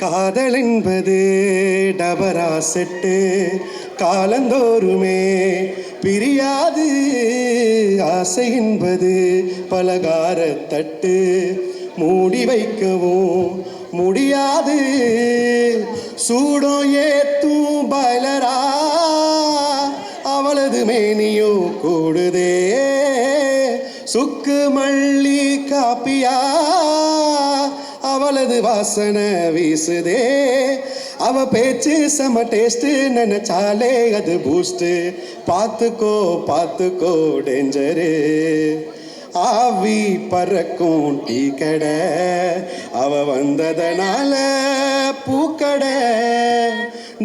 காதல் என்பது டபரா செட்டு, காலந்தோறுமே பிரியாது. ஆசை என்பது பலகாரத்தட்டு, மூடி வைக்கவும் முடியாது. சூடோ ஏத்தும் பலரா, அவளது மேனியோ கூடுதே. சுக்கு மல்லி காப்பியா, அவளது வாசனை வீசுதே. அவ பேச்சு செம டேஸ்ட், நினைச்சாலே அது பூஸ்ட். பார்த்துக்கோ பார்த்துக்கோ டேஞ்சரு, ஆவி பறக்கும் டீ கடை. அவ வந்ததனால பூக்கடை.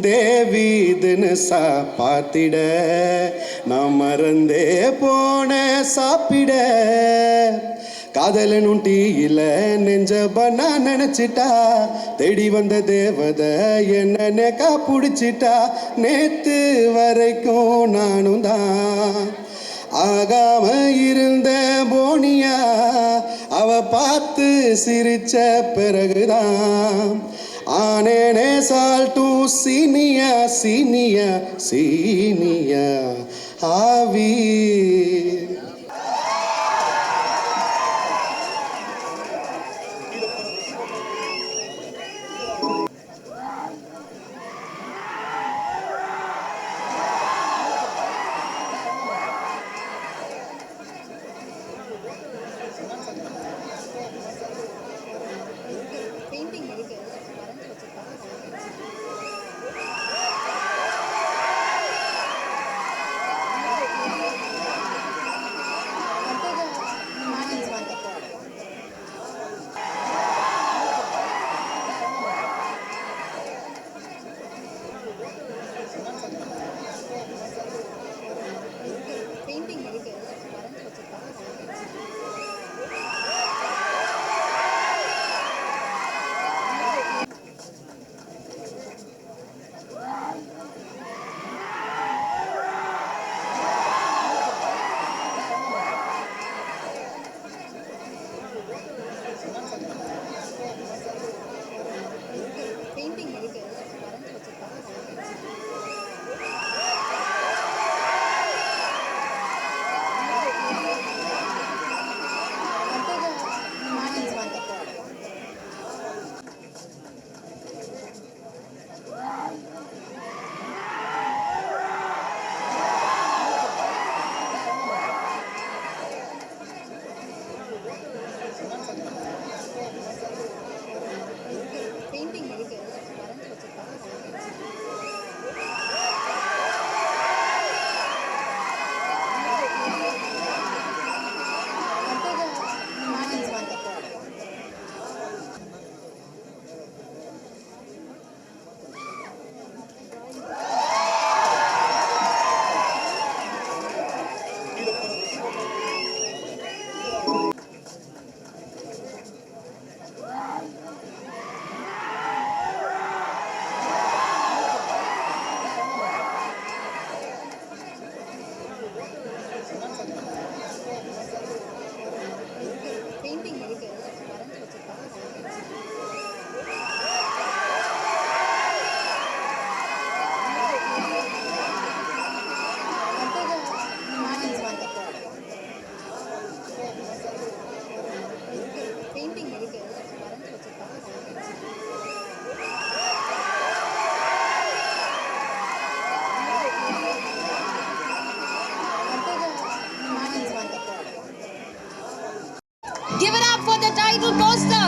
தேவி தினசா பார்த்திட, நான் மறந்தே போன சாப்பிட. காதலனும் டீயில நெஞ்ச பண்ணா நினைச்சிட்டா, தேடி வந்த தேவத என்ன நெக்கா புடிச்சிட்டா. நேத்து வரைக்கும் நானும் தான் ஆகாம இருந்த போனியா, அவ பார்த்து சிரிச்ச பிறகுதான் ஆனேனே சால்ட்டு சீனியா சீனியா சீனியா ஆவி. Give it up for the title poster.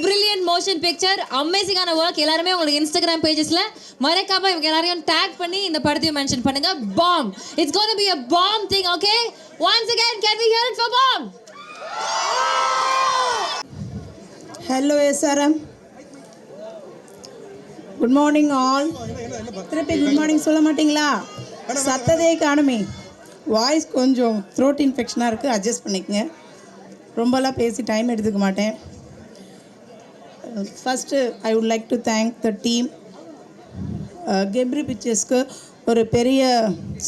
Brilliant motion picture, amazing ஆன work. எல்லாரும் உங்க Instagram pagesல மறக்காம இவங்க எல்லாரையும் டேக் பண்ணி இந்த படத்தையும் மென்ஷன் பண்ணுங்க. Bomb. It's going to be a bomb thing, okay? Once again, can we hear it for bomb? Hello SRM. Good morning all. திருப்பி குட் மார்னிங் சொல்ல மாட்டீங்களா? சத்ததே காணுமே. வாய்ஸ் கொஞ்சம் த்ரோட் இன்ஃபெக்ஷனாக இருக்குது, அட்ஜஸ்ட் பண்ணிக்கங்க. ரொம்பலாம் பேசி டைம் எடுத்துக்க மாட்டேன். First I would like to thank the team. கெப்ரி பிக்சர்ஸ்க்கு ஒரு பெரிய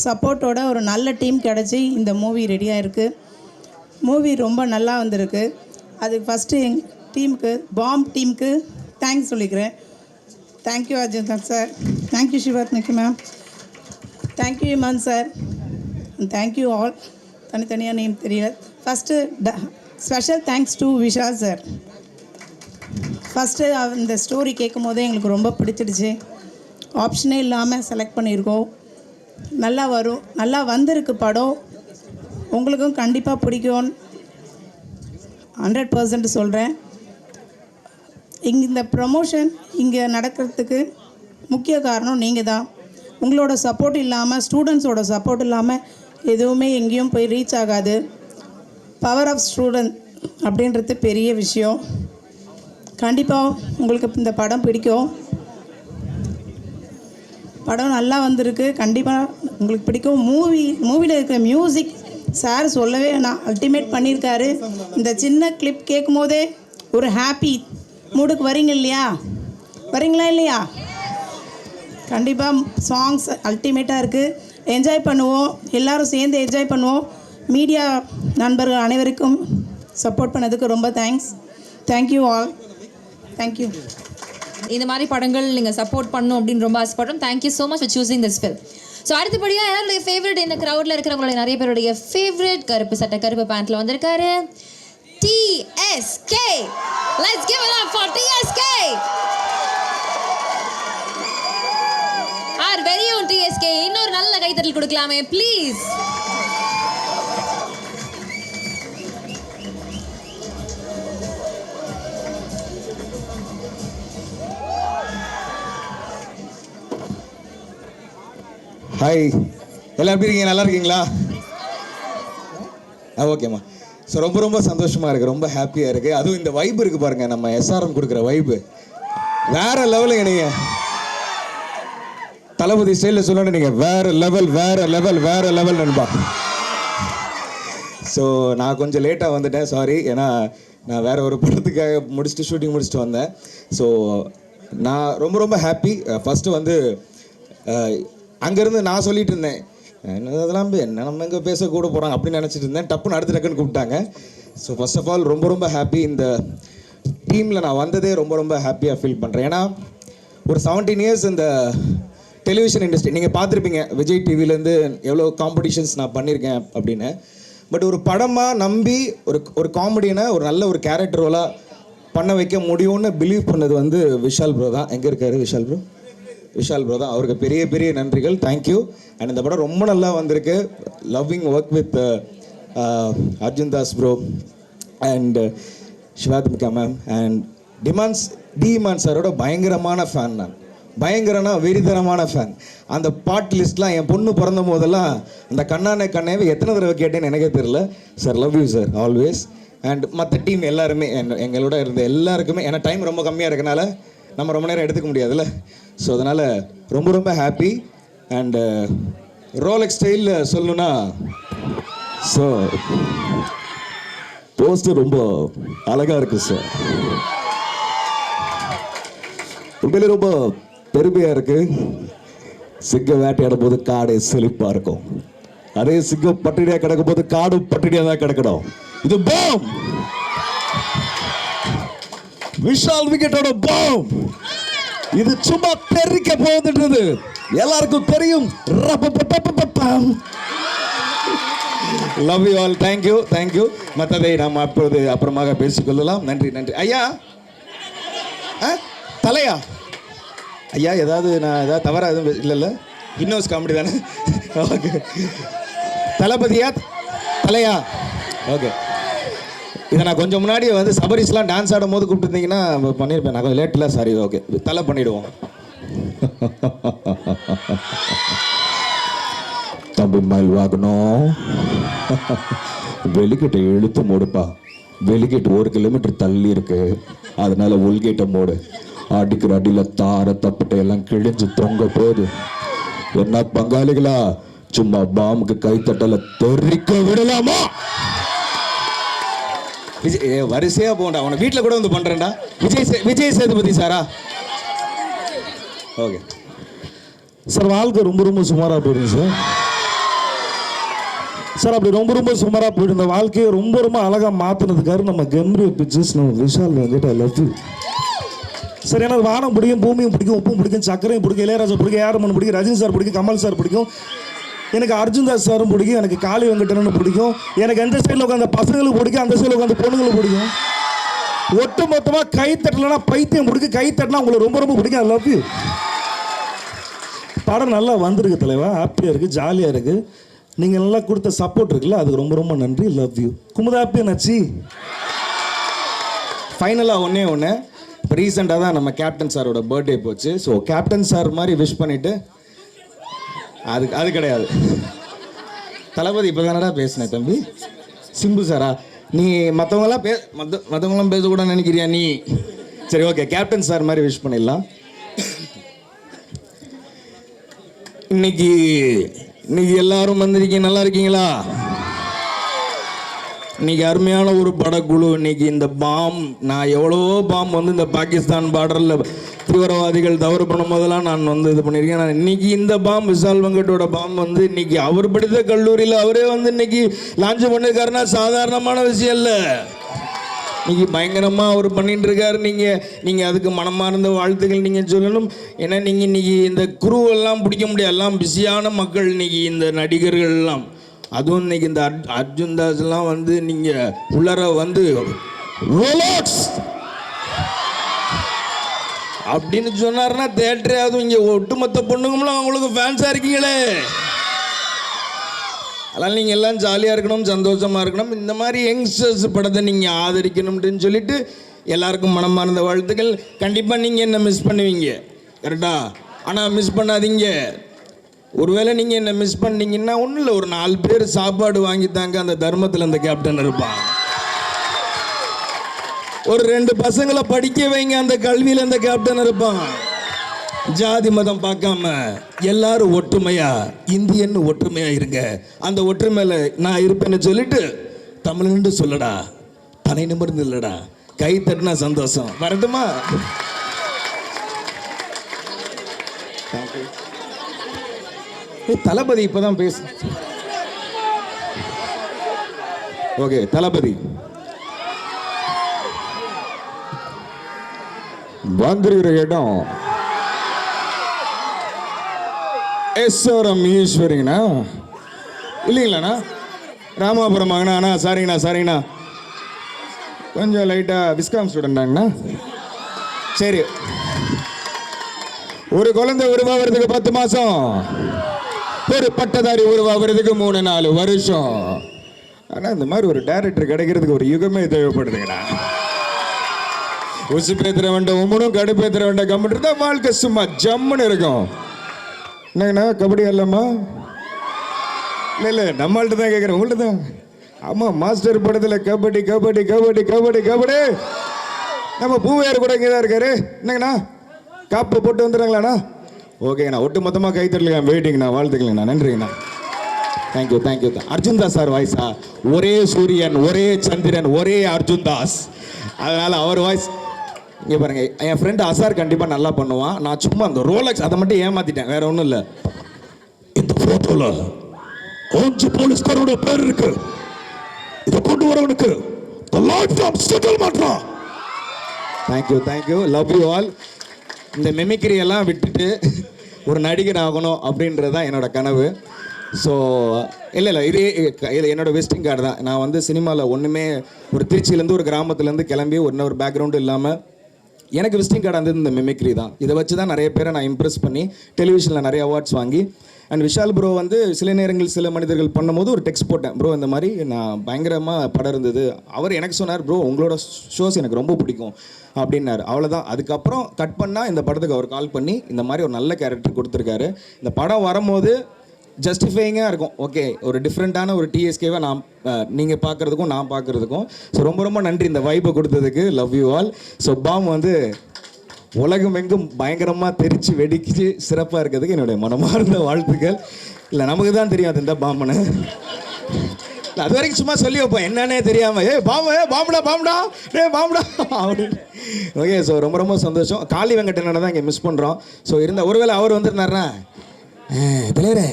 சப்போர்ட்டோட ஒரு நல்ல டீம் கிடச்சி இந்த மூவி ரெடியாக இருக்குது. மூவி ரொம்ப நல்லா வந்திருக்கு. அதுக்கு ஃபஸ்ட்டு எங்கள் டீமுக்கு பாம் டீமுக்கு தேங்க்ஸ் சொல்லிக்கிறேன். தேங்க்யூ அர்ஜுன் சார், தேங்க்யூ சிவாத்மிக்கு ma'am, thank you Imman sir, thank you all. தனித்தனியாக நேம் தெரியல. First special thanks to Vishal sir. First இந்த ஸ்டோரி கேட்கும் போதே எங்களுக்கு ரொம்ப பிடிச்சிடுச்சு. ஆப்ஷனே இல்லாமல் செலக்ட் பண்ணியிருக்கோம். நல்லா வரும், நல்லா வந்திருக்கு படம். உங்களுக்கும் கண்டிப்பாக பிடிக்கும் 100% சொல்கிறேன். இந்த ப்ரமோஷன் இங்கே நடக்கிறதுக்கு முக்கிய காரணம் நீங்கள் தான். உங்களோட சப்போர்ட் இல்லாமல், ஸ்டூடெண்ட்ஸோட சப்போர்ட் இல்லாமல் எதுவுமே எங்கேயும் போய் ரீச் ஆகாது. பவர் ஆஃப் ஸ்டூடெண்ட் அப்படின்றது பெரிய விஷயம். கண்டிப்பாக உங்களுக்கு இந்த படம் பிடிக்கும். படம் நல்லா வந்திருக்கு, கண்டிப்பாக உங்களுக்கு பிடிக்கும். மூவியில் இருக்க மியூசிக் சார் சொல்லவே நான் அல்டிமேட் பண்ணியிருக்காரு. இந்த சின்ன கிளிப் கேட்கும் போதே ஒரு ஹாப்பி மூடுக்கு வரீங்க இல்லையா? வரீங்களா இல்லையா? கண்டிப்பாக சாங்ஸ் அல்டிமேட்டாக இருக்குது. என்ஜாய் பண்ணுவோம், எல்லோரும் சேர்ந்து என்ஜாய் பண்ணுவோம். மீடியா நண்பர்கள் அனைவருக்கும் சப்போர்ட் பண்ணதுக்கு ரொம்ப தேங்க்ஸ். Thank you all. தேங்க்யூ. இந்த மாதிரி படங்கள் நீங்கள் சப்போர்ட் பண்ணணும் அப்படின்னு ரொம்ப ஆசைப்படுறோம். Thank you so much for choosing this film. So அடுத்தபடியாக யாருடைய ஃபேவரட், இந்த க்ரௌடில் இருக்கிறவங்களுடைய நிறைய பேருடைய ஃபேவரட் கருப்பு சட்டை கருப்பு பேண்ட்டில் வந்திருக்காரு TSK. Let's give it up for TSK. Our very own TSK. இன்னொரு நல்ல கைத்தட்டல் கொடுக்கலாமே ப்ளீஸ். ஹாய், எல்லாம் எப்படி இருக்கீங்க? நல்லா இருக்கீங்களா? ஓகேம்மா. ஸோ ரொம்ப ரொம்ப சந்தோஷமாக இருக்குது, ரொம்ப ஹாப்பியாக இருக்குது. அதுவும் இந்த வைப் இருக்குது பாருங்கள், நம்ம எஸ்ஆர்எம் கொடுக்குற வைப்பு வேறு லெவலுங்க. நீங்கள் தளபதி ஸ்டைலில் சொல்லணும், நீங்கள் வேறு லெவல் வேறு லெவல் வேறு லெவல் நண்பா. ஸோ நான் கொஞ்சம் லேட்டாக வந்துட்டேன், சாரி. ஏன்னா நான் வேறு ஒரு படத்துக்காக ஷூட்டிங் முடிச்சுட்டு வந்தேன். ஸோ நான் ரொம்ப ரொம்ப ஹாப்பி. ஃபஸ்ட்டு வந்து அங்கேருந்து நான் சொல்லிட்டு இருந்தேன், அதெல்லாம் என்ன நம்ம எங்கே பேசக்கூட போகிறாங்க அப்படின்னு நினச்சிட்டு இருந்தேன். டக்குன்னு டக்குன்னு கூப்பிட்டாங்க. ஸோ ஃபர்ஸ்ட் ஆஃப் ஆல் ரொம்ப ரொம்ப ஹாப்பி. இந்த டீமில் நான் வந்ததே ரொம்ப ரொம்ப ஹாப்பியாக ஃபீல் பண்ணுறேன். ஏன்னா ஒரு 17 இயர்ஸ் இந்த டெலிவிஷன் இண்டஸ்ட்ரி நீங்கள் பார்த்துருப்பீங்க, விஜய் டிவிலேருந்து எவ்வளோ காம்படிஷன்ஸ் நான் பண்ணியிருக்கேன் அப்படின்னு. பட் ஒரு படமாக நம்பி ஒரு காமெடியனை ஒரு நல்ல ஒரு கேரக்டர் ரோலாக பண்ண வைக்க முடியும்னு பிலீவ் பண்ணது வந்து விஷால் ப்ரோ தான். எங்கே இருக்காரு விஷால் ப்ரோ? விஷால் ப்ரோ தான். அவருக்கு பெரிய பெரிய நன்றிகள், தேங்க்யூ. அண்ட் இந்த படம் ரொம்ப நல்லா வந்திருக்கு. Loving work with Arjun Das bro and Shivathmika ma'am and demon சாரோட பயங்கரமான ஃபேன். நான் பயங்கரனா வெறித்தனமான ஃபேன். அந்த பாட் லிஸ்ட்லாம் என் பொண்ணு பிறந்த போதெல்லாம் அந்த கண்ணானே கண்ணேவே எத்தனை தடவை கேட்டேன்னு எனக்கே தெரியல. Sir love you sir always. And மற்ற டீம் எல்லாருமே எங்களோட இருந்த எல்லாருக்குமே, ஏன்னா டைம் ரொம்ப கம்மியாக இருக்கனால நம்ம ரொம்ப நேரம் எடுத்துக்க முடியாதுல்ல. ஸோ அதனால் ரொம்ப ரொம்ப ஹாப்பி. அண்டு ரோலெக்ஸ் ஸ்டைலில் சொல்லணுன்னா, ஸோ போஸ்டர் ரொம்ப அழகாக இருக்குது சார். உண்மையிலே ரொம்ப பெருமையாக இருக்குது. சிங்கம் வேட்டையாடும் போது காடே செழிப்பாக இருக்கும், அதே சிங்கம் பட்டினியாக கிடக்கும் போது காடும் பட்டினியாக தான் கிடக்கணும். இது பாம், விஷால் விக்கெட்டோட பாம். இது சும்மா தெரிக்க போகுதுன்றது எல்லாருக்கும் தெரியும். Love you all. Thank you thank you. மற்றதை நாம் அப்போது அப்புறமாக பேசிக்கொள்ளலாம். நன்றி நன்றி. ஐயா தலையா ஐயா, ஏதாவது நான் ஏதாவது தவறாக எதுவும் இல்லைல்ல? இன்னோஸ் காமெடி தானே? ஓகே. தளபதியா தலையா? ஓகே. இதை நான் கொஞ்சம் முன்னாடி வந்து சபரிஸ்லாம் டான்ஸ் ஆடும் போது கூப்பிட்டுருந்தீங்கன்னா பண்ணியிருப்பேன். நான் கொஞ்சம் லேட்டில், சாரி. ஓகே, தலை பண்ணிவிடுவோம். தம்பி மயில் வாகனம், வெளிக்கிட்ட இழுத்து மூடுப்பா. வெளிக்கிட்டு 1 கிலோமீட்டர் தள்ளி இருக்கு, அதனால உள்கேட்ட மூடு. அடிக்கிற அடியில் தார தப்பட்டை எல்லாம் கிழிஞ்சு தொங்க போகுது. என்ன பங்காளிகளா, சும்மா பாம்புக்கு கைத்தட்டல தெரிக்க விடலாமா? விஜய் வரிசையாக போண்டா, அவனை வீட்டில் கூட வந்து பண்ணுறேன்டா. விஜய் சேதுபதி சாரா? Okay sir. வாழ்க்கை ரொம்ப ரொம்ப சுமாராக போயிடுங்க சார். சார் அப்படி ரொம்ப ரொம்ப சுமாராக போயிட்டு இந்த வாழ்க்கையை ரொம்ப ரொம்ப அழகாக மாற்றினதுக்காக நம்ம கெம்ப்ரி பிக்சர்ஸ் நம்ம விஷால் வந்துட்டு ஐ லவ் யூ சார். எனக்கு வானம் பிடிக்கும், பூமியும் பிடிக்கும், உப்பும் பிடிக்கும், சக்கரையும் பிடிக்கும், இளையராஜா பிடிக்கும், ஏஆர்மன் பிடிக்கும், ரஜினி சார் பிடிக்கும், கமல் சார் பிடிக்கும், எனக்கு அர்ஜுன் தாஸ் சாரும் பிடிக்கும், எனக்கு காளி வெங்கடனும் பிடிக்கும், எனக்கு எந்த சைடில் உட்காந்து பசங்களுக்கு பிடிக்கும், அந்த சைடில் உட்காந்து பொண்ணுங்களுக்கு பிடிக்கும். ஒட்டு மொத்தமாக கை தட்டலைன்னா பைத்தியம் பிடிக்கும், கை தட்டினா உங்களுக்கு ரொம்ப ரொம்ப பிடிக்கும். ஐ லவ் யூ. படம் நல்லா வந்திருக்கு தலைவா, ஹாப்பியாக இருக்குது, ஜாலியாக இருக்குது. நீங்கள் நல்லா கொடுத்த சப்போர்ட் இருக்குல்ல, அதுக்கு ரொம்ப ரொம்ப நன்றி. Love you. குமுதா ஹாப்பியாக நச்சி. ஃபைனலாக ஒன்று இப்போ ரீசெண்டாக தான் நம்ம கேப்டன் சாரோட பர்த்டே போச்சு. ஸோ கேப்டன் சார் மாதிரி விஷ் பண்ணிவிட்டு அது கிடையாது. தளபதி இப்போ தானடா பேசினேன் தம்பி. சிம்பு சாரா? நீ மற்றவங்களாம் பேசக்கூடாதுன்னு நினைக்கிறியா நீ? சரி ஓகே, கேப்டன் சார் மாதிரி விஷ் பண்ணிடலாம். இன்னைக்கு எல்லாரும் வந்திருக்கீங்க, நல்லா இருக்கீங்களா? இன்னைக்கு அருமையான ஒரு படக்குழு. இன்னைக்கு இந்த பாம், நான் எவ்வளவோ பாம் வந்து இந்த பாகிஸ்தான் பார்டரில் தீவிரவாதிகள் தவறு பண்ணும் போதெல்லாம் நான் வந்து இது பண்ணியிருக்கேன். நான் இன்னைக்கு இந்த பாம், விஷால் வெங்கட்டோட பாம் வந்து இன்னைக்கு அவர் படித்த கல்லூரியில் அவரே வந்து இன்னைக்கு லான்ச் பண்ணிருக்காருன்னா சாதாரணமான விஷயம் இல்லை. இன்னைக்கு பயங்கரமாக அவர் பண்ணிட்டு இருக்காரு. நீங்கள் அதுக்கு மனமார்ந்த வாழ்த்துக்கள் நீங்கள் சொல்லணும். ஏன்னா நீங்கள் இன்னைக்கு இந்த குருவெல்லாம் பிடிக்க முடியாது, எல்லாம் பிஸியான மக்கள் இன்னைக்கு இந்த நடிகர்கள் எல்லாம். அதுவும் இன்னைக்கு இந்த அர்ஜுன் தாஸ்லாம் வந்து நீங்கள் உள்ளர வந்து ரோலக்ஸ் அப்படின்னு சொன்னார்னா தேட்டரே, அதுவும் இங்கே ஒட்டுமொத்த பொண்ணுங்களும் அவங்களுக்கு ஃபேன்ஸாக இருக்கீங்களே. அதனால் நீங்கள் எல்லாம் ஜாலியாக இருக்கணும், சந்தோஷமாக இருக்கணும். இந்த மாதிரி யங்ஸ்டர்ஸ் படத்தை நீங்கள் ஆதரிக்கணும்னு சொல்லிட்டு எல்லாருக்கும் மனமார்ந்த வாழ்த்துக்கள். கண்டிப்பாக நீங்கள் என்ன மிஸ் பண்ணுவீங்க, கரெக்டா? ஆனால் மிஸ் பண்ணாதீங்க. ஒருவேளை நீங்கள் என்ன மிஸ் பண்ணீங்கன்னா ஒன்றும் இல்லை, ஒரு 4 பேர் சாப்பாடு வாங்கித்தாங்க, அந்த தர்மத்தில் அந்த கேப்டன் இருப்பான். ஒரு 2 பசங்களை படிக்க வைங்க, அந்த கல்வியில் அந்த கேப்டன் இருப்பான். ஜாதி மதம் பார்க்காம எல்லாரும் ஒற்றுமையா, இந்தியன்னு ஒற்றுமையா இருங்க. அந்த ஒற்றுமையில நான் இருப்பேன்னு சொல்லிட்டு தமிழ்னு சொல்லடா, தலை நிமிர்ந்து இல்லடா, கை தட்டினா சந்தோஷம். வரட்டுமா? தளபதி இப்பதான் பேசு. ஓகே தளபதி வந்திருக்கிற இடம் எஸ்ஆர்எம் ஈஸ்வரிங்கண்ணா இல்லைங்களாண்ணா? ராமாபுரம் வாங்கினா சாரிங்கண்ணா கொஞ்சம் லைட்டாக விஸ்காம் ஸ்டூடெண்டாங்கண்ணா. சரி, ஒரு குழந்தை உருவாகிறதுக்கு 10 மாதம், ஒரு பட்டதாரி உருவாகிறதுக்கு 3-4 வருஷம். ஆனால் இந்த மாதிரி ஒரு டைரக்டர் கிடைக்கிறதுக்கு ஒரு யுகமே தேவைப்படுதுங்கண்ணா. உசு பேத்துற வேண்டாம், உம்மனும் கடுப்பேத்துற வேண்டாம், கம்முன்னு இருந்தால் வாழ்க்கை சும்மா ஜம்முன்னு இருக்கும். என்னங்கண்ணா கபடி அல்லம்மா? இல்லை நம்மள்ட்ட தான் கேட்குறேன், உங்கள்கிட்ட தான். ஆமாம், மாஸ்டர் படத்தில் கபடி கபடி கபடி கபடி கபடி. நம்ம பூவையார் கூட இங்கே தான் இருக்காரு. என்னங்கண்ணா காப்பு போட்டு வந்துடுறாங்களாண்ணா? ஓகேண்ணா, ஒட்டு மொத்தமாக கைத்தட்டலாம், வெயிட்டிங்கண்ணா, வாழ்த்துக்கலங்கண்ணா, நன்றிங்கண்ணா. தேங்க்யூ. அர்ஜுன் தாஸ் சார் வாய்ஸா? ஒரே சூரியன், ஒரே சந்திரன், ஒரே அர்ஜுன் தாஸ். அதனால் அவர் வாய்ஸ் இங்கே பாருங்க. என் ஃப்ரெண்டு அசார் கண்டிப்பாக நல்லா பண்ணுவான். நான் சும்மா அந்த ரோலக்ஸ் அதை மட்டும் ஏமாத்திட்டேன், வேற ஒன்றும் இல்லை. இந்த போட்டோல 5 போலீஸ்காரோட பேர் இருக்கு. இதை கொண்டு வரவனுக்கு life time settlement. Thank you, love you all. இந்த மெமிக்ரி எல்லாம் விட்டுட்டு ஒரு நடிகர் ஆகணும் அப்படின்றது தான் என்னோட கனவு. ஸோ இல்லை இது என்னோட விசிட்டிங் கார்டு தான். நான் வந்து சினிமாவில் ஒன்றுமே ஒரு திருச்சியிலேருந்து ஒரு கிராமத்துலேருந்து கிளம்பி ஒரு பேக்ரவுண்டு இல்லாமல் எனக்கு விசிட்டிங் கார்டு வந்து இந்த மெமிக்ரி தான். இதை வச்சு தான் நிறைய பேரை நான் இம்ப்ரெஸ் பண்ணி டெலிவிஷனில் நிறைய அவார்ட்ஸ் வாங்கி. அண்ட் விஷால் ப்ரோ வந்து சில நேரங்கள் சில மனிதர்கள் பண்ணும்போது ஒரு டெக்ஸ்ட் போட்டேன், ப்ரோ இந்த மாதிரி நான் பயங்கரமாக படம் இருந்தது. அவர் எனக்கு சொன்னார், ப்ரோ உங்களோட ஷோஸ் எனக்கு ரொம்ப பிடிக்கும் அப்படின்னாரு. அவ்வளோதான். அதுக்கப்புறம் கட் பண்ணால் இந்த படத்துக்கு அவர் கால் பண்ணி இந்த மாதிரி ஒரு நல்ல கேரக்டர் கொடுத்துருக்காரு. இந்த படம் வரும்போது ஜஸ்டிஃபைங்காக இருக்கும். ஓகே, ஒரு டிஃப்ரெண்ட்டான ஒரு டிஎஸ்கேவை நான் நீங்கள் பார்க்குறதுக்கும் நான் பார்க்குறதுக்கும். ஸோ ரொம்ப நன்றி இந்த வைப்பை கொடுத்ததுக்கு. Love you all. So Bomb வந்து உலகம் எங்கும் பயங்கரமாக தெரிச்சு வெடிச்சு சிறப்பாக இருக்கிறதுக்கு என்னுடைய மனமார்ந்த வாழ்த்துக்கள். இல்லை நமக்கு தான் தெரியும் அது இந்த பாம்புன்னு. அது வரைக்கும் சும்மா சொல்லி வைப்போம் என்னன்னே தெரியாமல் பாம்புடா பாம்புடா பாம்புடா அப்படின்னு. ஓகே, ஸோ ரொம்ப ரொம்ப சந்தோஷம். காளி வெங்கடனை தான் இங்கே மிஸ் பண்ணுறோம். ஸோ இருந்த ஒருவேளை அவர் வந்திருந்தாருன்னா தலைவரே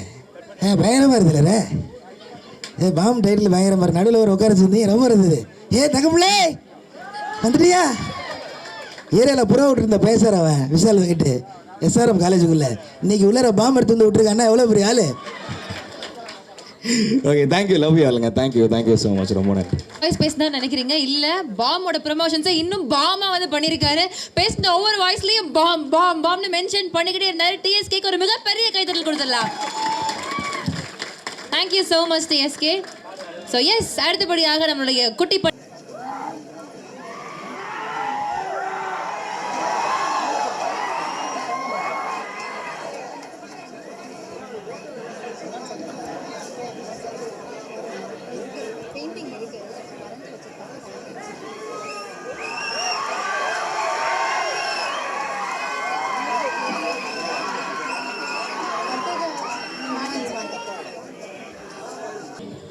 பயங்கரமாக இருந்தல பாம்பு டைட்டில் பயங்கரமாக இருக்கு, நடுவில் ஒரு உட்கார வச்சிருந்தீங்க ரொம்ப இருந்தது. தங்கப்பிள்ளே வந்துட்டியா? ஏரியாவில் புறா விட்டுருந்த பேசுகிற அவன் விஷால் வெங்கிட்டு எஸ்ஆர்எம் காலேஜுக்குள்ளே இன்னைக்கு உள்ளார பாம்பு எடுத்து வந்து விட்டுருக்காண்ணா எவ்வளோ பெரிய ஆள். ஓகே, தேங்க்யூ, லவ் யூ ஆளுங்க. தேங்க்யூ ஸோ மச், ரொம்ப நன்றி. வாய்ஸ் பேசினா நினைக்கிறீங்க இல்ல பாமோட ப்ரமோஷன்ஸை இன்னும் பாமா வந்து பண்ணியிருக்காரு. பேசின ஒவ்வொரு வாய்ஸ்லயும் பாம் பாம் பாம்னு மென்ஷன் பண்ணிக்கிட்டே இருந்தாரு. டிஎஸ்கேக்கு ஒரு மிகப்பெரிய கைத்தட்டல் கொடுத்துடலாம். Thank you so much TSK. So yes, அடுத்தபடியாக நம்மளுடைய குட்டி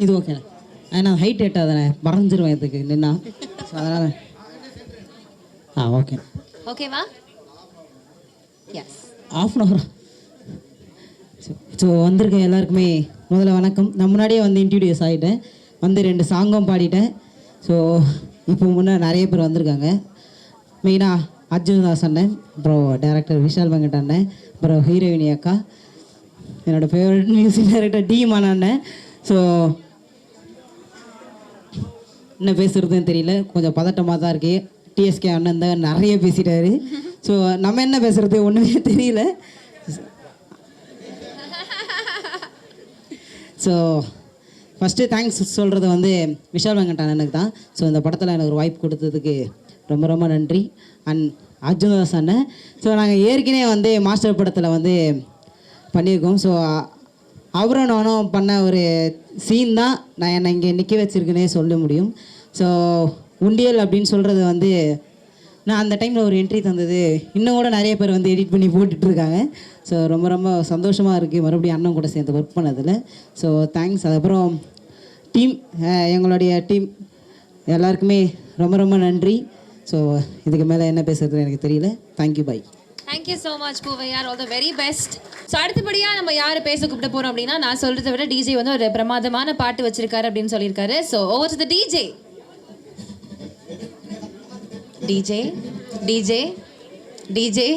இது ஓகேண்ணே. ஏன்னா ஹைட் எட்டாதானே, மறைஞ்சிருவேன் இதுக்கு நின்னா. ஸோ அதனால் ஓகே. ஓகேவா? எஸ், ½ ஸோ வந்திருக்க எல்லாருக்குமே முதல்ல வணக்கம். நான் முன்னாடியே வந்து இன்ட்ரடியூஸ் ஆகிட்டேன், வந்து 2 சாங்கும் பாடிட்டேன். ஸோ இப்போ முன்னே நிறைய பேர் வந்திருக்காங்க. மெயினாக அர்ஜுன்தாஸ் அண்ணன், அப்புறம் டைரக்டர் விஷால் வெங்கட் அண்ணன், அப்புறம் ஹீரோயினி அக்கா, என்னோடய ஃபேவரட் மியூசிக் டைரக்டர் டி மன அண்ணன். ஸோ என்ன பேசுகிறதுன்னு தெரியல, கொஞ்சம் பதட்டமாக தான் இருக்கு. டிஎஸ்கே அண்ணன் தான் நிறைய பேசிட்டாரு. ஸோ நம்ம என்ன பேசுகிறது ஒன்றுமே தெரியல. ஸோ ஃபஸ்ட்டு தேங்க்ஸ் சொல்கிறது வந்து விஷால் வெங்கட் அண்ணனுக்கு தான். ஸோ இந்த படத்தில் எனக்கு ஒரு வாய்ப்பு கொடுத்ததுக்கு ரொம்ப ரொம்ப நன்றி. அண்ட் அர்ஜுன்தாஸ் அண்ணன். ஸோ நாங்கள் ஏற்கனவே வந்து மாஸ்டர் படத்தில் வந்து பண்ணியிருக்கோம். ஸோ அவரும் நானும் பண்ண ஒரு சீன் தான் நான் என்னை இங்கே நிற்க வச்சுருக்குன்னே சொல்ல முடியும். ஸோ உண்டியல் அப்படின்னு சொல்கிறது வந்து நான் அந்த டைமில் ஒரு என்ட்ரி தந்தது இன்னும் கூட நிறைய பேர் வந்து எடிட் பண்ணி போட்டுட்ருக்காங்க. ஸோ ரொம்ப ரொம்ப சந்தோஷமாக இருக்குது மறுபடியும் அண்ணன் கூட சேர்ந்து ஒர்க் பண்ணதில். So thanks. அதுக்கப்புறம் டீம், எங்களுடைய டீம் எல்லாருக்குமே ரொம்ப ரொம்ப நன்றி. ஸோ இதுக்கு மேலே என்ன பேசுறது எனக்கு தெரியல. Thank you, bye. Thank you so much Poovaiyar, all the very best. So அடுத்தபடியாக நம்ம யார் பேச கூப்பிட போகிறோம் அப்படின்னா, நான் சொல்கிறத விட டிஜே வந்து ஒரு பிரமாதமான பாட்டு வச்சிருக்காரு அப்படின்னு சொல்லியிருக்காரு. So over to the DJ. DJ DJ DJ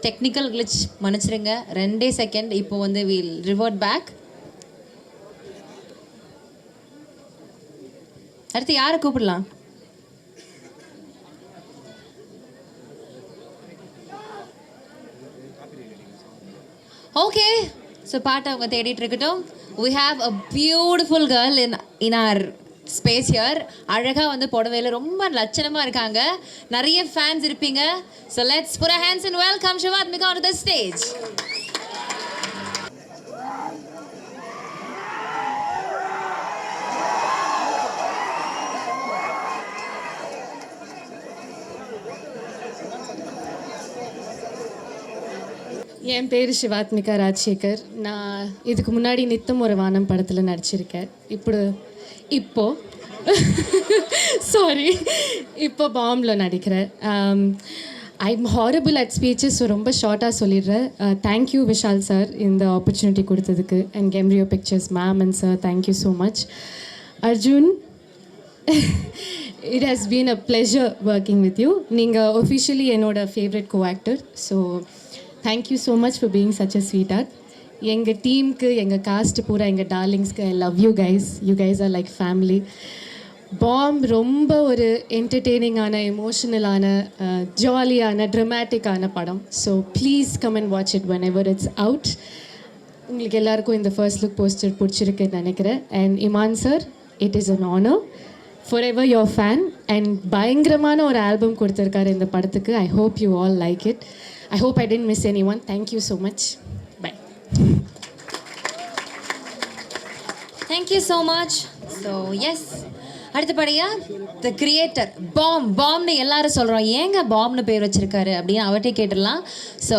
technical glitch மன்னிச்சிருங்க, 2 செகண்ட். இப்போ வந்து வில் ரிவர்ட் பேக். அடுத்து யாரை கூப்பிடலாம்? ஓகே, ஸோ பாட்டை அவங்க தேடிட்டு இருக்கட்டும். We have a beautiful girl in our space here. அழகாக வந்து புடவையில் ரொம்ப லட்சணமாக இருக்காங்க. நிறைய ஃபேன்ஸ் இருப்பீங்க. So let's put our hands and welcome Shivatmika onto the stage. என் பேர் சிவாத்மிகா ராஜசேகர். நான் இதுக்கு முன்னாடி நித்தம் ஒரு வானம் படத்தில் நடிச்சிருக்கேன். இப்போ பாம்பில் நடிக்கிறேன். I am horrible at speeches. So ரொம்ப ஷார்ட்டாக சொல்லிடுறேன். தேங்க்யூ விஷால் சார் இந்த ஆப்பர்ச்சுனிட்டி கொடுத்ததுக்கு. அண்ட் கெம்ரியோ pictures ma'am and sir, thank you so much. Arjun, it has been a pleasure working with you. நீங்கள் ஒஃபிஷியலி என்னோட favourite co-actor. So thank you so much for being such a sweetheart. எங்கள் டீமுக்கு, எங்கள் cast பூரா, எங்கள் டார்லிங்ஸ்க்கு I love you guys. You guys are like family. Bomb ரொம்ப ஒரு என்டர்டெய்னிங்கான, எமோஷனலான, ஜாலியான, ட்ரமேட்டிக்கான படம். So please come and watch it whenever it's out. உங்களுக்கு எல்லாருக்கும் இந்த ஃபர்ஸ்ட் லுக் போஸ்டர் பிடிச்சிருக்குன்னு நினைக்கிறேன். And Imman sir, it is an honour. forever your fan. And பயங்கரமான ஒரு ஆல்பம் கொடுத்துருக்காரு இந்த படத்துக்கு. I hope you all like it. I hope I didn't miss anyone. Thank you so much. Bye. Thank you so much. So yes, அடுத்தபடியா த creator பாம்னு எல்லாரும் சொல்கிறோம். ஏங்க பாம்னு பேர் வச்சிருக்காரு அப்படின்னு அவர்கிட்ட கேட்டுடலாம். ஸோ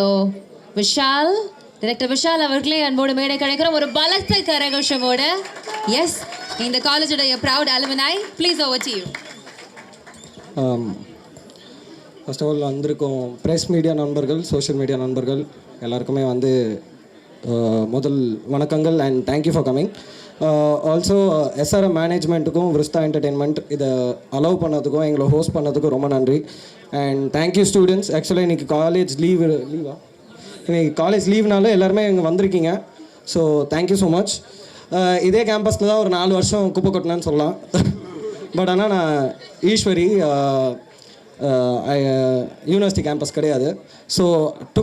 விஷால், டைரக்டர் விஷால் அவர்களே அன்போடு மேடை கிடைக்கிறோம் ஒரு பலத்த கரகோஷமோட. எஸ், இந்த காலேஜோட proud alumni, please over to you. First of all வந்திருக்கோம் ப்ரெஸ் மீடியா நண்பர்கள், சோஷியல் மீடியா நண்பர்கள் எல்லாருக்குமே வந்து முதல் வணக்கங்கள் and thank you for coming. Also SRM மேனேஜ்மெண்ட்டுக்கும் விருஸ்தா என்டர்டெயின்மெண்ட் இதை அலோவ் பண்ணதுக்கும் எங்களை ஹோஸ்ட் பண்ணதுக்கும் ரொம்ப நன்றி. And thank you students. ஆக்சுவலாக இன்றைக்கி காலேஜ் லீவா இன்றைக்கி காலேஜ் லீவ்னால எல்லாருமே இங்கே வந்திருக்கீங்க. So thank you so much. இதே கேம்பஸில் தான் ஒரு 4 வருஷம் குப்பை கொட்டினேன்னு சொல்லலாம். பட் ஆனால் நான் ஈஸ்வரி யூனிவர்சிட்டி கேம்பஸ் கிடையாது. So to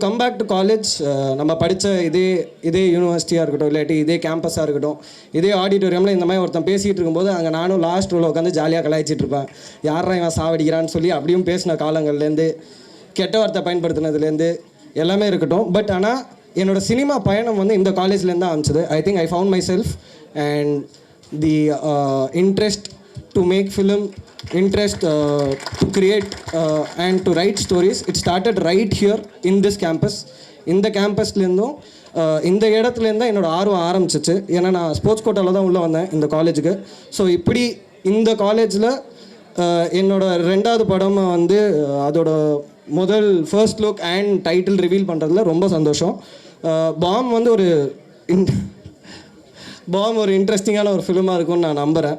come back to college, நம்ம படித்த இதே யூனிவர்சிட்டியாக இருக்கட்டும், இல்லாட்டி இதே கேம்பஸாக இருக்கட்டும், இதே ஆடிட்டோரியமில் இந்த மாதிரி ஒருத்தன் பேசிகிட்டு இருக்கும்போது அங்கே நானும் லாஸ்ட் ரோவில் உட்காந்து ஜாலியாக கலாய்ச்சிட்டு இருப்பேன். யாரா இவன் சாவடிக்கிறான்னு சொல்லி அப்படியும் பேசின காலங்கள்லேருந்து, கெட்ட வார்த்தை பயன்படுத்தினதுலேருந்து எல்லாமே இருக்கட்டும். பட் ஆனால் என்னோடய சினிமா பயணம் வந்து இந்த காலேஜ்லேருந்து தான் ஆரம்பிச்சது. I think I found my self and the interest to make film, interest to create and to write stories. It started right here in this campus. இந்த கேம்பஸ்லேருந்தும் இந்த இடத்துலேருந்து என்னோட ஆர்வம் ஆரம்பிச்சிச்சு. ஏன்னா நான் ஸ்போர்ட்ஸ் கோட்டாவில் தான் உள்ளே வந்தேன் இந்த காலேஜுக்கு. ஸோ இப்படி இந்த காலேஜில் என்னோட 2வது படம் வந்து அதோட முதல் first look and title reveal பண்ணுறதுல ரொம்ப சந்தோஷம். பாம் வந்து ஒரு இன்ட்ரெஸ்டிங்கான ஒரு ஃபிலிமாக இருக்கும்னு நான் நம்புகிறேன்.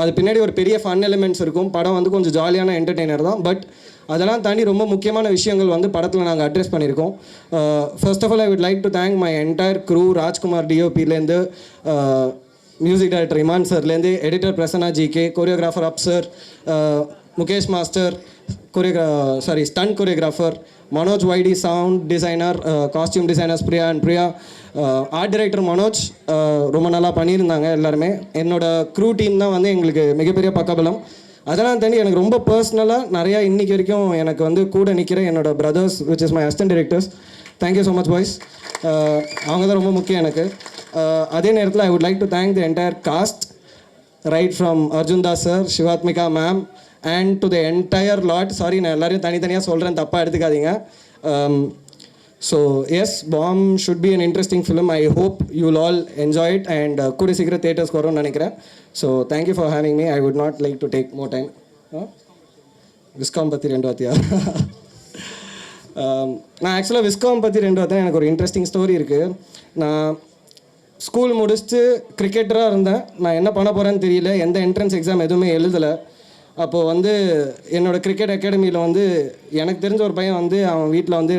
அது பின்னாடி ஒரு பெரிய ஃபன் எலிமெண்ட்ஸ் இருக்கும். படம் வந்து கொஞ்சம் ஜாலியான என்டர்டெய்னர் தான். பட் அதெல்லாம் தாண்டி ரொம்ப முக்கியமான விஷயங்கள் வந்து படத்தில் நாங்கள் அட்ரெஸ் பண்ணியிருக்கோம். First of all I would like to thank my entire crew. Rajkumar டிஓபிலேருந்து, மியூசிக் டைரக்டர் இமான் சார்லேருந்து, எடிட்டர் பிரசன்னா ஜிகே, கோரியோகிராஃபர் அப் sir, Mukesh master, stunt choreographer, Manoj வைடி sound designer, costume designers Priya and Priya, art director Manoj ரொம்ப நல்லா பண்ணியிருந்தாங்க எல்லாருமே. என்னோடய க்ரூ டீம் தான் வந்து எங்களுக்கு மிகப்பெரிய பக்கபலம். அதெல்லாம் தாண்டி எனக்கு ரொம்ப பர்சனலாக நிறையா இன்றைக்கி வரைக்கும் எனக்கு வந்து கூட நிற்கிற என்னோடய brothers which is my assistant directors. Thank you so much boys. அவங்க தான் ரொம்ப முக்கியம் எனக்கு. அதே நேரத்தில் ஐ would like to thank the entire cast, right from Arjun Das sir, Shivathmika ma'am and to the entire lot. Sorry, நான் எல்லாரையும் தனித்தனியாக சொல்கிறேன், தப்பாக எடுத்துக்காதீங்க. So yes, Bomb should be an interesting film. I hope you'll all enjoy it and kude sikra theaters korom nenikiren. So thank you for having me. I would not like to take more time. Viscom பற்றி 2 வார்த்தையா? நான் ஆக்சுவலாக viscom பற்றி 2 வார்த்தை எனக்கு ஒரு interesting story இருக்குது. நான் ஸ்கூல் முடிச்சுட்டு கிரிக்கெட்டராக இருந்தேன். நான் என்ன பண்ண போகிறேன்னு தெரியல, எந்த என்ட்ரன்ஸ் எக்ஸாம் எதுவுமே எழுதலை. அப்போது வந்து என்னோடய கிரிக்கெட் அகாடமியில் வந்து எனக்கு தெரிஞ்ச ஒரு பையன் வந்து அவன் வீட்டில் வந்து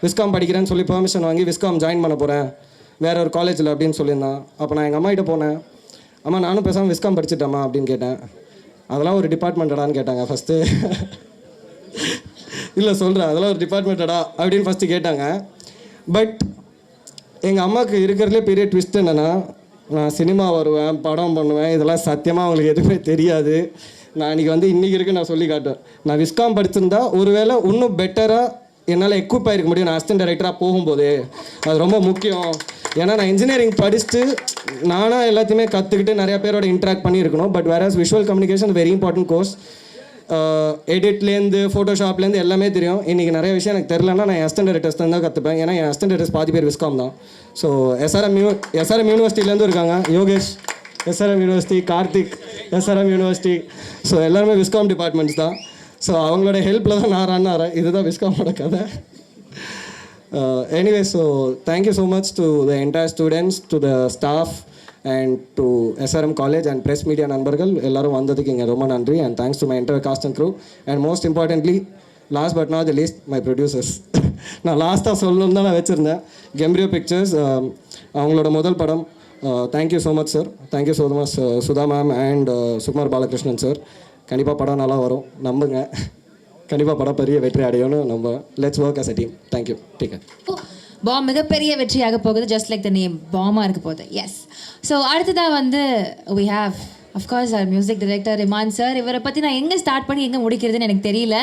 விஸ்காம் படிக்கிறேன்னு சொல்லி பெர்மிஷன் வாங்கி விஸ்காம் ஜாயின் பண்ண போகிறேன் வேறு ஒரு காலேஜில் அப்படின்னு சொல்லியிருந்தான். அப்போ நான் எங்கள் அம்மாகிட்ட போனேன். அம்மா, நானும் பேசாமல் விஸ்காம் படிச்சுட்டேம்மா அப்படின்னு கேட்டேன். அதெல்லாம் ஒரு டிபார்ட்மெண்ட்டடான்னு கேட்டாங்க ஃபஸ்ட்டு. இல்லை சொல்கிறேன், அதெல்லாம் ஒரு டிபார்ட்மெண்ட்டடா அப்படின்னு ஃபஸ்ட்டு கேட்டாங்க. பட் எங்கள் அம்மாவுக்கு இருக்கிறதுலே பெரிய ட்விஸ்ட் என்னென்னா, நான் சினிமா வருவேன், படம் பண்ணுவேன், இதெல்லாம் சத்தியமாக அவங்களுக்கு எதுவுமே தெரியாது. நான் இன்றைக்கி இருக்கு நான் சொல்லி காட்டுவேன். நான் விஸ்காம் படிச்சிருந்தா ஒருவேளை இன்னும் பெட்டராக என்னால் எக்யூப் ஆகிருக்க முடியும் நான் அசிஸ்டன்ட் டைரக்டராக போகும்போது. அது ரொம்ப முக்கியம். ஏன்னா நான் இன்ஜினியரிங் படிச்சுட்டு நானாக எல்லாத்தையுமே கற்றுக்கிட்டு நிறையா பேரோட இன்ட்ராக்ட் பண்ணியிருக்கணும். பட் வேற visual communication very important course. எடிட்லேருந்து ஃபோட்டோஷாப்லேருந்து எல்லாமே தெரியும். இன்றைக்கி நிறைய விஷயம் எனக்கு தெரிலன்னா நான் அசிஸ்டன்ட் டைரக்டர்ஸ் தான் கற்றுப்பேன். ஏன்னா என் அசிஸ்டன்ட் டைரக்டர்ஸ் பாதி பேர் விஸ்காம் தான். ஸோ எஸ்ஆர்எம் யூனிவர்சிட்டிலேருந்து இருக்காங்க. Yogesh SRM university, Karthik SRM university. So எல்லாருமே விஸ்காம் டிபார்ட்மெண்ட்ஸ் தான். ஸோ அவங்களோட ஹெல்ப்பில் தான் நான் ரன் ஆகிறேன். இதுதான் விஸ்காமோட கதை. Anyway, so thank you so much to the entire students, to the staff and to SRM college and press media நண்பர்கள் எல்லாரும் வந்ததுக்கு இங்கே ரொம்ப நன்றி. And thanks to my entire cast and crew. And most importantly, last but not the least, my producers. நான் லாஸ்ட்டாக சொல்லணும்னு தான் நான் வச்சுருந்தேன். கெம்ப்ரியோ பிக்சர்ஸ், அவங்களோட முதல் படம். Thank you so much sir. Thank you so much Sudha ma'am and Sukumar Balakrishnan sir. கண்டிப்பாக படம் நல்லா வரும், நம்புங்க. கண்டிப்பாக படம் பெரிய வெற்றி அடையும்னு நம்ம let's work as a team. Thank you. Take care. Bomb மிகப்பெரிய வெற்றியாக போகுது, ஜஸ்ட் லைக் த நேம் பாமாக இருக்க போகுது. எஸ். ஸோ அடுத்ததாக வந்து we have of course our music director Imman sir. இவரை பற்றி நான் எங்கே ஸ்டார்ட் பண்ணி எங்கே முடிக்கிறதுன்னு எனக்கு தெரியல.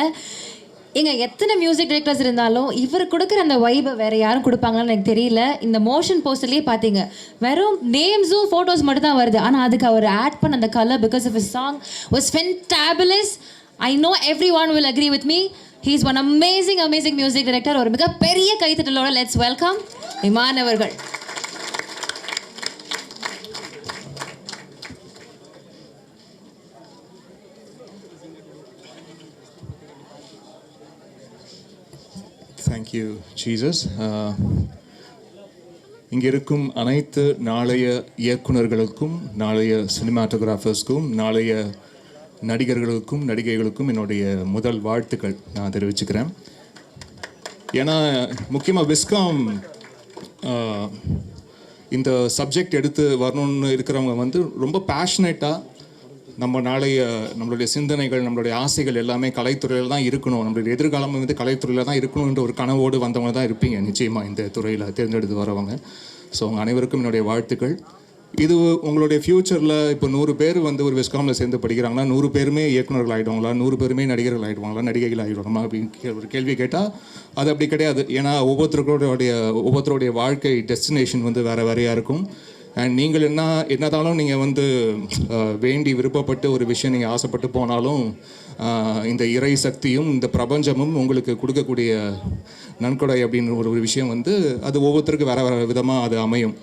எங்க எத்தனை மியூசிக் டைரக்டர்ஸ் இருந்தாலும் இவர் கொடுக்குற அந்த வைபை வேறு யாரும் கொடுப்பாங்கன்னு எனக்கு தெரியல. இந்த மோஷன் போஸ்டர்லேயே பார்த்தீங்க, வெறும் நேம்ஸும் ஃபோட்டோஸ் மட்டும் தான் வருது. ஆனால் அதுக்கு அவர் ஆட் பண்ண அந்த colour because of his song was fantabulous. I know everyone will agree with me. He is one amazing music director. ஒரு மிகப்பெரிய கைத்தட்டலோட லெட்ஸ் வெல்கம் இமான் அவர்கள். Thank you, Jesus. இங்கே இருக்கும் அனைத்து நாளைய இயக்குனர்களுக்கும், நாளைய சினிமாட்டோகிராஃபர்ஸ்க்கும், நாளைய நடிகர்களுக்கும் நடிகைகளுக்கும் என்னுடைய முதல் வாழ்த்துக்கள் நான் தெரிவிச்சுக்கிறேன். ஏன்னா முக்கியமாக விஸ்காம் இந்த சப்ஜெக்ட் எடுத்து வரணும்னு இருக்கிறவங்க வந்து ரொம்ப பேஷனேட்டாக நம்மளுடைய சிந்தனைகள், நம்மளுடைய ஆசைகள் எல்லாமே கலைத்துறையில் தான் இருக்கணும், நம்மளுடைய எதிர்காலம் வந்து கலைத்துறையில் தான் இருக்கணுன்ற ஒரு கனவோடு வந்தவங்க தான் இருப்பீங்க நிச்சயமாக இந்த துறையில் தேர்ந்தெடுத்து வரவங்க. ஸோ உங்கள் அனைவருக்கும் என்னுடைய வாழ்த்துக்கள். இது உங்களுடைய ஃப்யூச்சரில் இப்போ 100 பேர் வந்து ஒரு விஸ்காமில் சேர்ந்து படிக்கிறாங்கன்னா 100 பேருமே இயக்குநர்கள் ஆகிடுவாங்களா, 100 பேருமே நடிகர்கள் ஆகிடுவாங்களா, நடிகைகள் ஆகிடுவாங்களா அப்படின்னு ஒரு கேள்வி கேட்டால் அது அப்படி கிடையாது. ஏன்னா ஒவ்வொருத்தருடைய வாழ்க்கை டெஸ்டினேஷன் வந்து வேறையாக இருக்கும். அண்ட் நீங்கள் என்னதாலும் நீங்கள் வந்து வேண்டி விருப்பப்பட்டு ஒரு விஷயம் நீங்கள் ஆசைப்பட்டு போனாலும் இந்த இறை சக்தியும் இந்த பிரபஞ்சமும் உங்களுக்கு கொடுக்கக்கூடிய நன்கொடை அப்படின்னு ஒரு விஷயம் வந்து அது ஒவ்வொருத்தருக்கு வேறு விதமாக அது அமையும்.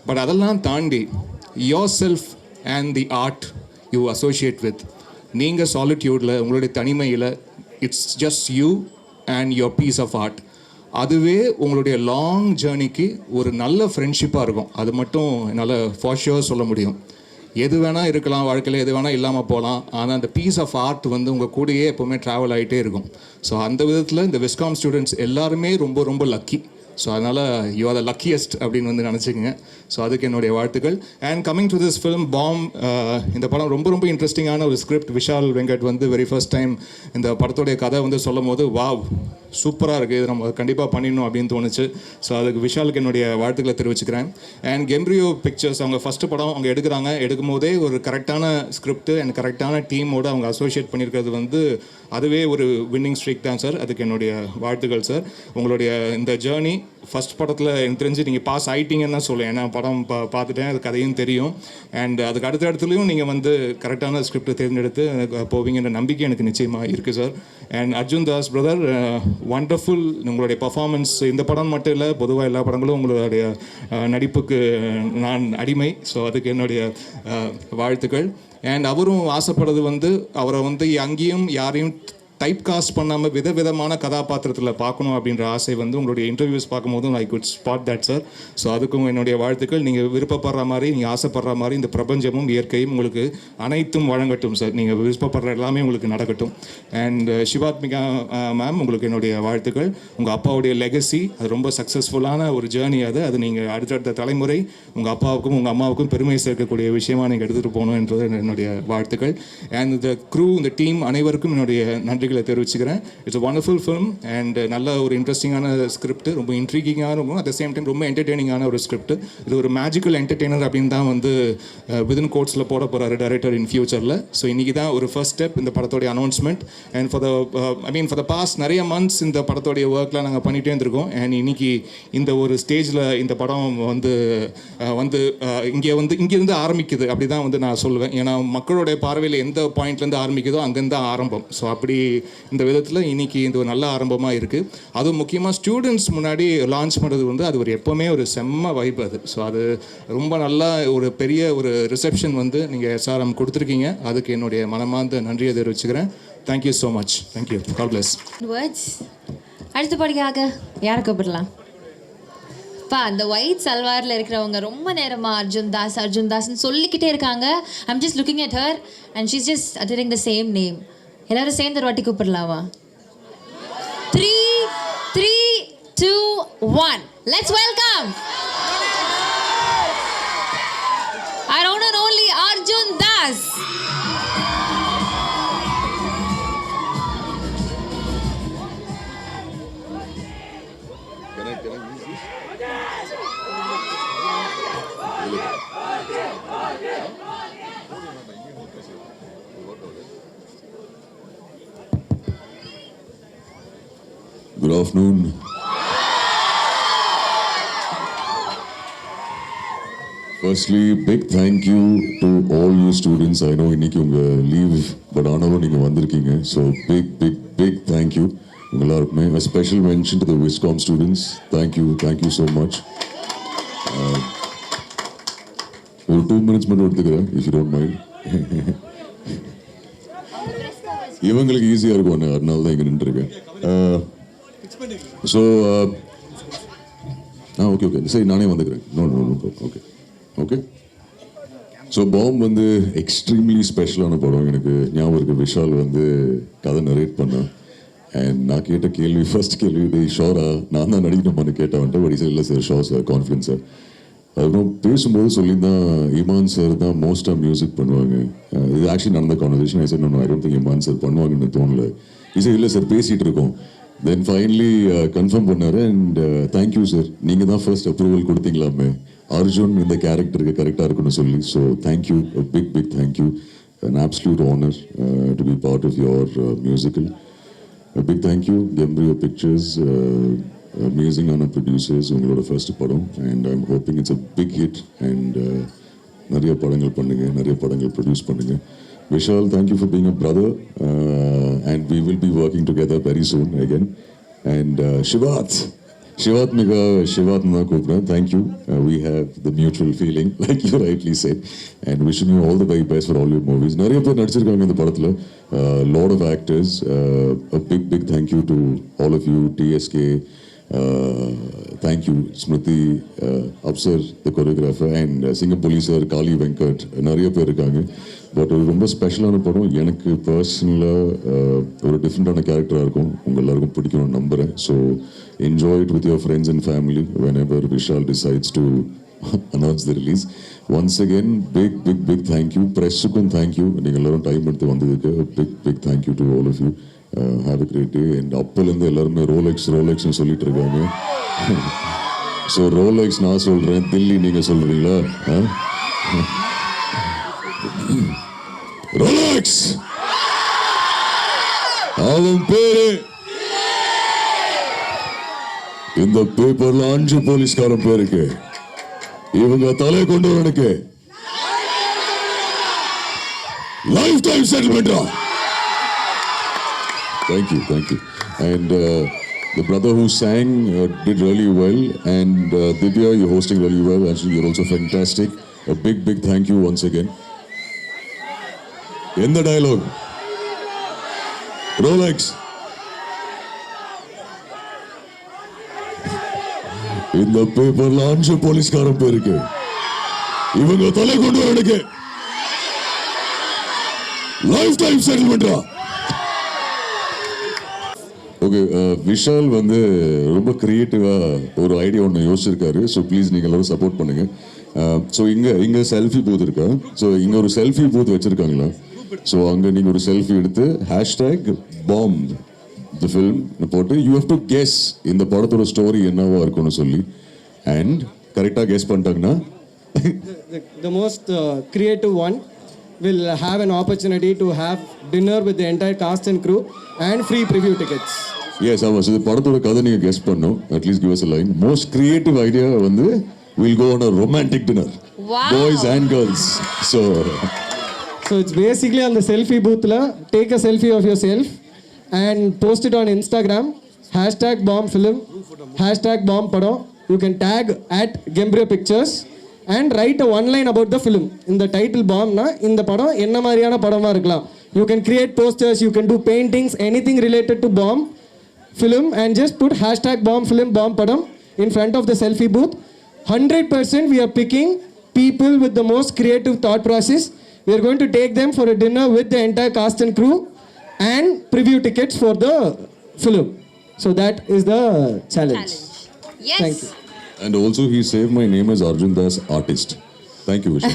பட் அதெல்லாம் தாண்டி yourself and the art you associate with, நீங்கள் சாலிட்யூடில் உங்களுடைய தனிமையில் it's just you and your piece of art, அதுவே உங்களுடைய லாங் ஜேர்னிக்கு ஒரு நல்ல ஃப்ரெண்ட்ஷிப்பாக இருக்கும். அது மட்டும் என்னால் ஃபார் ஷுர் சொல்ல முடியும். எது வேணால் இருக்கலாம் வாழ்க்கையில், எது வேணால் இல்லாமல் போகலாம், ஆனால் அந்த பீஸ் ஆஃப் ஆர்ட் வந்து உங்கள் கூடயே எப்போவுமே ட்ராவல் ஆகிட்டே இருக்கும். ஸோ அந்த விதத்தில் இந்த விஸ்காம் ஸ்டூடெண்ட்ஸ் எல்லாருமே ரொம்ப ரொம்ப லக்கி. ஸோ அதனால் யூ ஆர் த லக்கியஸ்ட் அப்படின்னு வந்து நினச்சிக்கங்க. ஸோ அதுக்கு என்னுடைய வாழ்த்துக்கள். And coming to this film Bomb, இந்த படம் ரொம்ப ரொம்ப இன்ட்ரெஸ்டிங்கான ஒரு ஸ்கிரிப்ட். விஷால் வெங்கட் வந்து வெரி ஃபர்ஸ்ட் டைம் இந்த படத்தோடைய கதை வந்து சொல்லும் போது வாவ் சூப்பராக இருக்குது, இது நம்ம கண்டிப்பாக பண்ணிடணும் அப்படின்னு தோணுச்சு. ஸோ அதுக்கு விஷாலுக்கு என்னுடைய வாழ்த்துக்களை தெரிவிச்சுக்கிறேன். அண்ட் கெம்ப்ரியோ பிக்சர்ஸ் அவங்க ஃபஸ்ட்டு படம் அவங்க எடுக்கும் போதே ஒரு கரெக்டான ஸ்கிரிப்ட் அண்ட் கரெக்டான டீமோடு அவங்க அசோசியேட் பண்ணியிருக்கிறது வந்து அதுவே ஒரு வின்னிங் ஸ்ட்ரீக் தான் சார். அதுக்கு என்னுடைய வாழ்த்துக்கள் சார். உங்களுடைய இந்த ஜேர்னி ஃபஸ்ட் படத்தில் எனக்கு தெரிஞ்சு நீங்கள் பாஸ் ஆகிட்டீங்கன்னு தான் சொல்லுவேன். ஏன்னா படம் பார்த்துட்டேன், அது கதையும் தெரியும். அண்ட் அதுக்கு அடுத்த இடத்துலையும் நீங்கள் வந்து கரெக்டான ஸ்கிரிப்டை தேர்ந்தெடுத்து போவீங்கன்ற நம்பிக்கை எனக்கு நிச்சயமாக இருக்குது sir. And Arjun Das brother, wonderful உங்களுடைய பர்ஃபார்மன்ஸ். இந்த படம் மட்டும் இல்லை, பொதுவாக எல்லா படங்களும் உங்களுடைய நடிப்புக்கு நான் அடிமை. ஸோ அதுக்கு என்னுடைய வாழ்த்துக்கள். அண்ட் அவரும் ஆசைப்படுறது வந்து அவரை வந்து அங்கேயும் யாரையும் டைப் காஸ்ட் பண்ணாமல் விதவிதமான கதாபாத்திரத்தில் பார்க்கணும் அப்படின்ற ஆசை வந்து உங்களுடைய இன்டர்வியூஸ் பார்க்கும்போதும் I could spot that sir. So அதுக்கும் என்னுடைய வாழ்த்துக்கள். நீங்கள் விருப்பப்படுற மாதிரி, நீங்கள் ஆசைப்படுற மாதிரி இந்த பிரபஞ்சமும் இயற்கையும் உங்களுக்கு அனைத்தும் வழங்கட்டும் சார். நீங்கள் விருப்பப்படுற எல்லாமே உங்களுக்கு நடக்கட்டும். அண்ட் சிவாத்மிகா மேம், உங்களுக்கு என்னுடைய வாழ்த்துக்கள். உங்கள் அப்பாவுடைய லெகசி அது ரொம்ப சக்ஸஸ்ஃபுல்லான ஒரு ஜேர்னி. அது நீங்கள் அடுத்தடுத்த தலைமுறை உங்கள் அப்பாவுக்கும் உங்கள் அம்மாவுக்கும் பெருமை சேர்க்கக்கூடிய விஷயமாக நீங்கள் எடுத்துகிட்டு போகணும் என்றது என்னுடைய வாழ்த்துக்கள். அண்ட் இந்த க்ரூ, இந்த டீம் அனைவருக்கும் என்னுடைய நன்றி தெரிவிச்சுக்கிறேன். இட்ஸ் வண்டர்ஃபுல் ஃபிலிம் அண்ட் நல்ல ஒரு இன்ட்ரெஸ்டிங்கான ஸ்கிரிப்ட், ரொம்ப இன்ட்ரீகிங்காக இருக்கும், அட் த சேம் டைம் ரொம்ப என்டர்டெய்னிங்கான ஒரு ஸ்கிரிப்ட். இது ஒரு மேஜிக்கல் என்டர்டெய்னர் அப்படின்னு தான் வந்து விதின் கோட்ஸில் போட போகிறாரு டைரக்டர் இன் ஃபியூச்சரில். ஸோ இன்றைக்கி தான் ஒரு ஃபர்ஸ்ட் ஸ்டெப் இந்த படத்தோடைய announcement. And for the past நிறைய மந்த்ஸ் இந்த படத்தோடைய ஒர்க்லாம் நாங்கள் பண்ணிகிட்டே இருந்திருக்கோம். அண்ட் இன்னைக்கு இந்த ஒரு ஸ்டேஜில் இந்த படம் வந்து இங்கேருந்து ஆரம்பிக்குது அப்படி தான் வந்து நான் சொல்லுவேன். ஏன்னா மக்களுடைய பார்வையில் எந்த பாயிண்ட்லேருந்து ஆரம்பிக்குதோ அங்கேருந்து தான் ஆரம்பம். ஸோ அப்படி இந்த விதத்தில் இன்னைக்கு இந்த ஒரு நல்ல ஆரம்பமாக இருக்குது. அதுவும் முக்கியமாக ஸ்டூடெண்ட்ஸ் முன்னாடி லான்ச் பண்ணுறது வந்து அது ஒரு எப்போவுமே ஒரு செம்ம வைப் அது. ஸோ அது ரொம்ப நல்லா ஒரு பெரிய ஒரு ரிசப்ஷன் வந்து நீங்கள் SRM கொடுத்துருக்கீங்க. அதுக்கு என்னுடைய மனமார்ந்த நன்றியை தெரிவிச்சுக்கிறேன். Thank you so much. Thank you. God bless. அடுத்தபடியாக யாரை கூப்பிடலாம்? அந்த ஒயிட் சல்வாரில் இருக்கிறவங்க ரொம்ப நேரமாக அர்ஜுன் தாஸ்ன்னு சொல்லிக்கிட்டே இருக்காங்க. I'm just looking at her and she's just அட்டரிங் the same name. எல்லாரும் சேர்ந்து ஒரு வாட்டி கூப்பிடலாமா? 3, 2, 1. Let's welcome our own and only Arjun Das. Good afternoon. Firstly, big thank you to all you students. I know இன்னைக்கு உங்க leave, but ஆனாலும் நீங்கள் வந்திருக்கீங்க. So big thank you. எல்லாருக்குமே a special mention to the Wiscom students. Thank you so much. ஒரு 2 minutes மட்டும் எடுத்துக்கிறேன் if you don't mind. இவங்களுக்கு ஈஸியாக இருக்கும் அதனால தான் இங்கே நின்றுருக்கேன். ஸோ ஓகே சரி நானே வந்துக்கிறேன். நோ ஓகே ஸோ பாம் வந்து எக்ஸ்ட்ரீம்லி ஸ்பெஷலான படம். எனக்கு ஞாபகம் இருக்குது விஷால் வந்து கதை நரேட் பண்ணேன். அண்ட் நான் கேட்ட கேள்வி ஃபர்ஸ்ட் கேள்வி இது ஷோரா நான் தான் நடிக்கணுமான்னு கேட்டவன்ட்டு பட் சார் இல்லை sir show sir confidence sir. அதுக்கப்புறம் பேசும்போது சொல்லியிருந்தான் இமான் சார் தான் மோஸ்ட்டாக மியூசிக் பண்ணுவாங்க. இது ஆக்சுவலி நடந்த கான்வர்சேஷன். ஐ சார் நான் I don't think Imman sir பண்ணுவாங்கன்னு தோணல. சார் இல்லை சார் பேசிகிட்டு இருக்கோம். தென் ஃபைனலி கன்ஃபார்ம் பண்ணார். அண்ட் தேங்க்யூ சார் நீங்கள் தான் ஃபர்ஸ்ட் அப்ரூவல் கொடுத்தீங்களாமே அர்ஜுன் இந்த கேரக்டருக்கு கரெக்டாக இருக்குன்னு சொல்லி. So thank you big thank you. an absolute honor to be part of your musical. A big thank you Gembrio Pictures, amazing on producers உங்களோட ஃபர்ஸ்ட் படம். and I'm hoping it's a big hit and நிறைய படங்கள் பண்ணுங்க, நிறைய படங்கள் produce பண்ணுங்க. Vishal, thank you for being a brother and we will be working together very soon again. And Shivat Mega Shivat Nakupra, thank you. We have the mutual feeling like you rightly said and wishing you all the very best for all your movies. நிறைய பேர் நடிச்சிருக்காங்க இந்த படத்துல, lot of actors. A big thank you to all of you. TSK, thank you Smriti, Upsir the choreographer and Singapore Police sir, Kali Venkat, நிறைய பேர் இருக்காங்க. But ஒரு ரொம்ப ஸ்பெஷலான படம். எனக்கு பர்சனலாக ஒரு டிஃப்ரெண்டான கேரக்டராக இருக்கும். உங்கள் எல்லாருக்கும் பிடிக்கணும்னு நம்புகிறேன். So enjoy it with your friends and family whenever Vishal decides to announce the release. Once again big thank you. ப்ரெஸ்ஸுக்கும் தேங்க்யூ, நீங்கள் எல்லோரும் டைம் எடுத்து வந்ததுக்கு big thank you to all of you. Have a great day. And அப்போலேருந்து எல்லாருமே ரோலெக்ஸ்னு சொல்லிட்டு இருக்காங்க. So Rolex நான் சொல்கிறேன், தில்லி நீங்கள் சொல்கிறீங்களா? ரோலெக்ஸ் அவன் பேரு இந்த பேப்பர்ல 5 போலீஸ்காரன் பேருக்கு இவங்க தலை கொண்டு வரனுக்கு லைஃப் டைம் செட்டில்மெண்டா. Thank you. And the brother who sang did really well. And Divya, you're hosting really well. Actually, you're also fantastic. A big thank you once again. In the dialogue, Rolex. இந்த பேப்பர்ல 5 போலீஸ்காரன் பேருக்கு இவங்க தலை கொண்டு வரனுக்கு life time செட்டில்மெண்டா. Okay, Vishal வந்து ரொம்ப கிரியேட்டிவாக ஒரு ஐடியா ஒன்று யோசிச்சிருக்காரு. ஸோ ப்ளீஸ் நீங்கள் எல்லாரும் சப்போர்ட் பண்ணுங்க. ஸோ இங்கே செல்ஃபி பூத் இருக்கா? ஸோ இங்கே ஒரு செல்ஃபி பூத் வச்சுருக்காங்களா? ஸோ அங்கே நீங்கள் ஒரு செல்ஃபி எடுத்து #bomb the film போட்டு யூ ஹேவ் டு கெஸ் இந்த படத்தோட ஸ்டோரி என்னவா இருக்கும்னு சொல்லி. அண்ட் கரெக்டாக கெஸ் பண்ணிட்டாங்கன்னா the most creative one will have an opportunity to have dinner with the entire cast and crew and free preview tickets. Yes ஆமாம். So இது படத்தோட கதை நீங்கள் கெஸ் பண்ணணும். At least give us a line. Most creative idea வந்து we'll go on a romantic dinner. Wow. Boys and girls. So it's basically on the selfie booth la take a selfie of yourself and post it on Instagram #bombfilm #bombpadam. You can tag @Gembrio Pictures and write a one line about the film. In the title bomb na இந்த படம் என்ன மாதிரியான படமா இருக்கலாம். You can create posters, you can do paintings, anything related to bomb film and just put #bombfilm bombpadam in front of the selfie booth. 100% we are picking people with the most creative thought process. We are going to take them for a dinner with the entire cast and crew and preview tickets for the film. So that is the challenge. Yes. Thank you. and also he saved my name as Arjun Das artist. Thank you, Vishal.